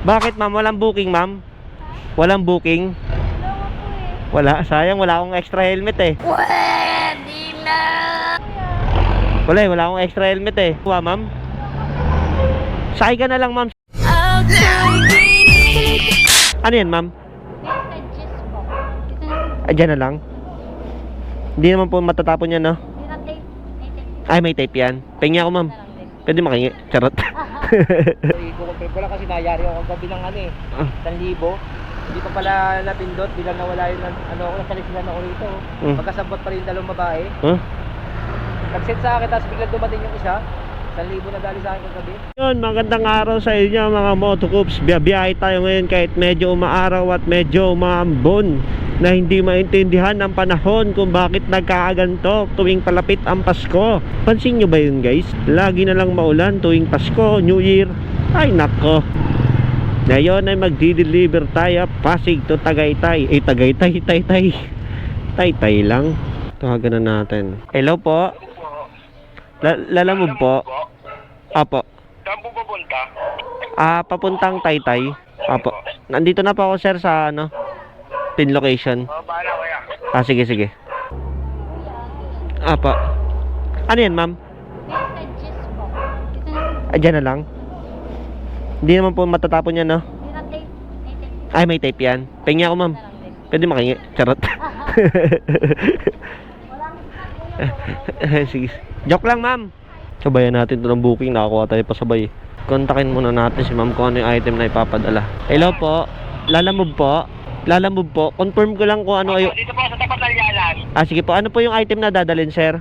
Bakit ma'am? Walang booking ma'am? Walang booking? Wala, sayang wala akong extra helmet eh. Pwede na. Wala akong extra helmet eh. Kuha ma'am? Sakay ka na lang ma'am. Ano yan ma'am? Messages po. Ay, dyan na lang. Hindi naman po matatapon yan no? Hindi na tape. Ay, may tape yan. Pengi ako ma'am. Pwede makingi. Charot. Ikukumpir ko lang kasi nayari ako gabi ng 1,000. Hindi pa pala napindot, bilang nawala yung nasalisilan ako rito. Magkasabot pa rin dalawang babae. Nag-set sa akin, tapos biglang dumating yung isa. 1,000 na dali sa akin kagabi. Yun, magandang araw sa inyo mga Motocoops. Biyabiyahe tayo ngayon kahit medyo umaaraw at medyo umaambon na hindi maintindihan ang panahon kung bakit nagkakaganto tuwing palapit ang Pasko. Pansin nyo ba yun guys? Lagi na lang maulan tuwing Pasko, New Year. Ay nako. Ngayon ay magdi-deliver tayo Pasig to Tagaytay. Tagaytay, Taytay lang. Tawagan na natin. Hello po. Lalamove po. Apo. Saan po pupunta? Papuntang Taytay. Apo. Nandito na po ako sir sa pin location. Bahala kaya. Sige. Apo. Ano yan ma'am? Messages po. Dyan na lang. Hindi naman po matatapon yan no? Hindi na tape. Ay, may tape yan. Pengi ako ma'am. Pwede makingi. Charot. Sige. Joke lang ma'am. Sabayan natin ito ng booking. Nakakuha tayo pasabay. Kontakin muna natin si ma'am kung ano yung item na ipapadala. Hello po. Lalamove po. Confirm ko lang kung ano ay... Dito po sa tapat ng yalan. Sige po. Ano po yung item na dadalhin sir?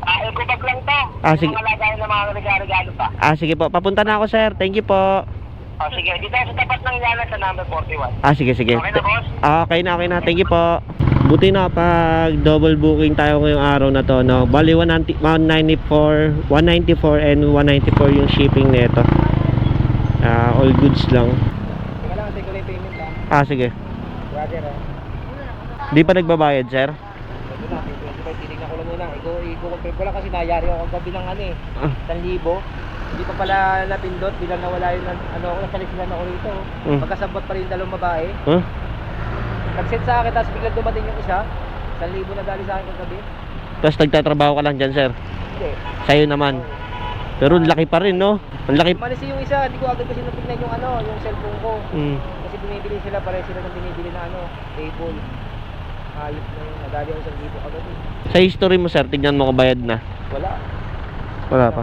Yung kubag lang to. Sige. Mga lagayan ng mga regalo pa. Sige po. Papunta na ako sir. Thank you po. Sige, dito sa tapat ng yalan sa number 41. Sige. Okay na boss? Okay na. Thank you po. Buti na pag double booking tayo ngayong araw na to, no? Bali 194 and 194 yung shipping nito. All goods lang. Teka lang, take ko lang yung payment lang. Sige. Brother Di pa nagbabayad, sir? Ito na, titignan ko lang muna. Ikukumpir ko lang kasi nayari ako gabi ng 1,000. Hindi pa pala napindot, bilang nawala yung nasalisilan ako rito. Magkasabot pa rin dalawang babae. Nag-set sa akin, tapos biglang dumating yung isa. 1,000 na dali sa akin kagabi. Tapos nagtatrabaho ka lang dyan, sir? Hindi. Sa'yo naman. Pero laki pa rin, no? Ang laki. Malis yung isa, hindi ko agad kasi natignan yung yung cellphone ko. Kasi binibili sila, pare sila ng binibili na table. Ayos na yun, nadali ako 1,000 agad eh. Sa history mo, sir, tignan mo kung bayad na. Wala pa.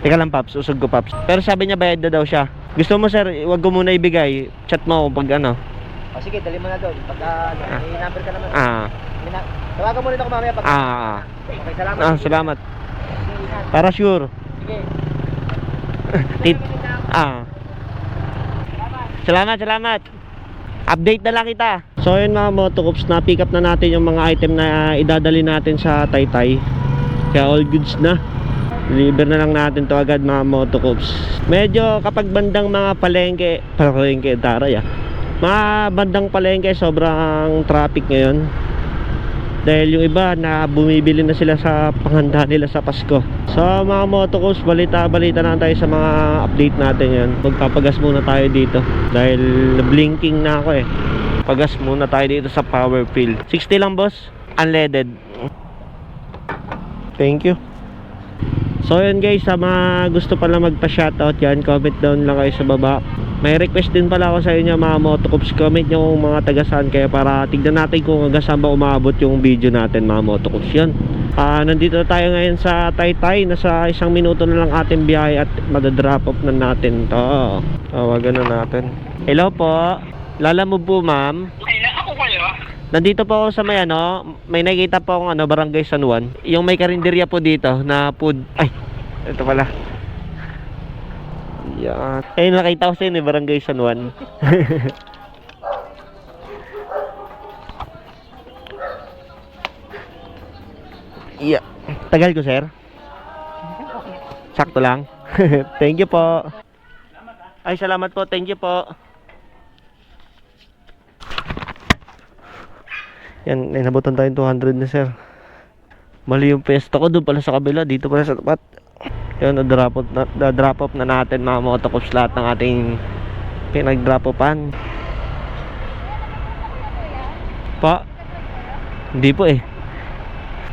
Teka lang, Paps. Usog ko, Paps. Pero sabi niya bayad na daw siya. Gusto mo, sir, wag ko muna ibigay. Chat mo ako pag Sige, dali mo na doon. Pag may number ka naman. Tawagan mo rin ako mamaya pag... Okay, salamat. Salamat. Sige, ingat. Para sure. Sige. Salamat. Update na lang kita. So yun mga Motocoops, na pick up na natin yung mga item na idadali natin sa Taytay. Kaya all goods na. Deliver na lang natin to agad mga Motocoops. Medyo kapag bandang mga palengke taray mga bandang palengke sobrang traffic ngayon. Dahil yung iba na bumibili na sila sa panghanda nila sa Pasko. So mga Motocoops, balita na tayo sa mga update natin yan. Magpapagas muna tayo dito dahil blinking na ako Pagas muna tayo dito sa power fill. 60 lang boss, unleaded. Thank you. So yun guys, sa mga gusto pala magpa-shoutout yan, comment down lang kayo sa baba. May request din pala ako sa inyo mga Motocoops. Comment nyo kung mga taga-saan kayo para tignan natin kung hanggang saan ba umabot yung video natin mga Motocoops. Yun. Nandito tayo ngayon sa Taytay. Nasa 1 minuto na lang ating biyahe at madadrop off na natin to. Tawagan na natin. Hello po. Lalamove po ma'am. Ako kayo? Nandito po ako sa may nakita po akong Barangay San Juan. Yung may karinderya po dito na food. Ay, ito pala. Yan. Nakita ko sa inyo, Barangay San Juan. Yeah. Tagal ko, sir? Sakto lang. Thank you po. Ay, salamat po. Thank you po. Yan, nabutan tayong 200 na, sir. Mali yung pwesto ko doon pala sa kabila. Dito pala sa tapat. Yan, na-drop off na natin mga Motocoops lahat ng ating Pinag-drop-upan. Pa? Hindi po eh.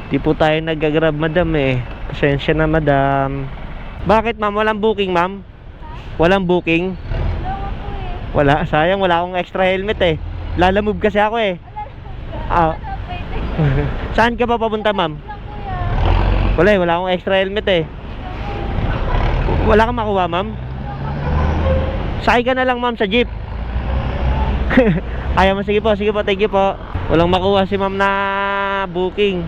Hindi po tayo nag-grab, madam eh. Pasensya na, madam. Bakit, ma'am? Walang booking, ma'am? Walang booking? Wala. Sayang, wala akong extra helmet eh. Lalamove kasi ako eh. Ah. Saan ka ba papunta, ma'am? Wala eh, wala akong extra helmet eh. Wala kang makuha, ma'am? Sakay ka na lang, ma'am, sa jeep. Ayaw mo, sige po, thank you po. Walang makuha si ma'am na booking.